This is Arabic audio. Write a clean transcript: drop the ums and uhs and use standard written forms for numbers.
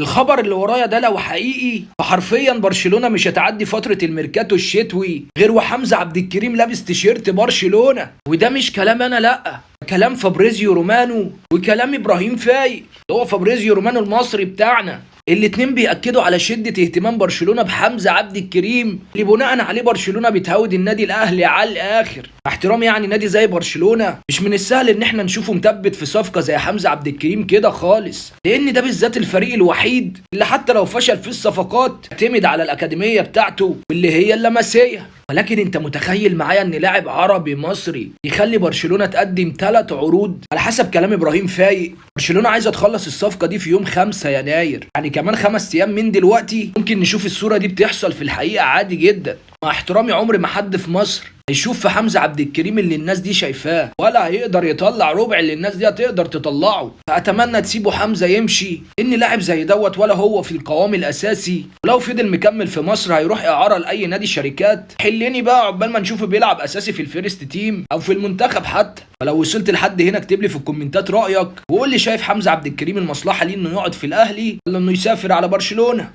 الخبر اللي ورايا ده لو حقيقي فحرفيا برشلونة مش هتعدي فترة الميركاتو الشتوي غير وحمزة عبد الكريم لابس تيشيرت برشلونة. وده مش كلام انا، لا، كلام فابريزيو رومانو وكلام ابراهيم فايق اللي هو فابريزيو رومانو المصري بتاعنا. الاتنين بيأكدوا على شدة اهتمام برشلونة بحمزة عبد الكريم اللي بناء عليه برشلونة بتهود النادي الاهلي على الاخر. مع احترامي يعني نادي زي برشلونة مش من السهل ان احنا نشوفه مثبت في صفقة زي حمزة عبد الكريم كده خالص، لان ده بالذات الفريق الوحيد اللي حتى لو فشل في الصفقات اعتمد على الاكاديمية بتاعته واللي هي اللمسية. ولكن انت متخيل معايا ان لاعب عربي مصري يخلي برشلونة تقدم 3 عروض؟ على حسب كلام ابراهيم فايق برشلونة عايزة تخلص الصفقة دي في يوم 5 يناير، يعني كمان 5 ايام من دلوقتي ممكن نشوف الصورة دي بتحصل في الحقيقة عادي جدا. مع احترامي عمر ما حد في مصر هيشوف في حمزة عبد الكريم اللي الناس دي شايفاه، ولا هيقدر يطلع ربع اللي الناس دي هتقدر تطلعه. فاتمنى تسيبوا حمزة يمشي، ان لاعب زي دوت ولا هو في القوام الاساسي، ولو فضل مكمل في مصر هيروح اعارة لاي نادي شركات. حلني بقى عقبال ما نشوفه بيلعب اساسي في الفيرست تيم او في المنتخب حتى. فلو وصلت لحد هنا اكتب لي في الكومنتات رايك وقول لي شايف حمزة عبد الكريم المصلحة ليه انه يقعد في الاهلي ولا انه يسافر على برشلونة.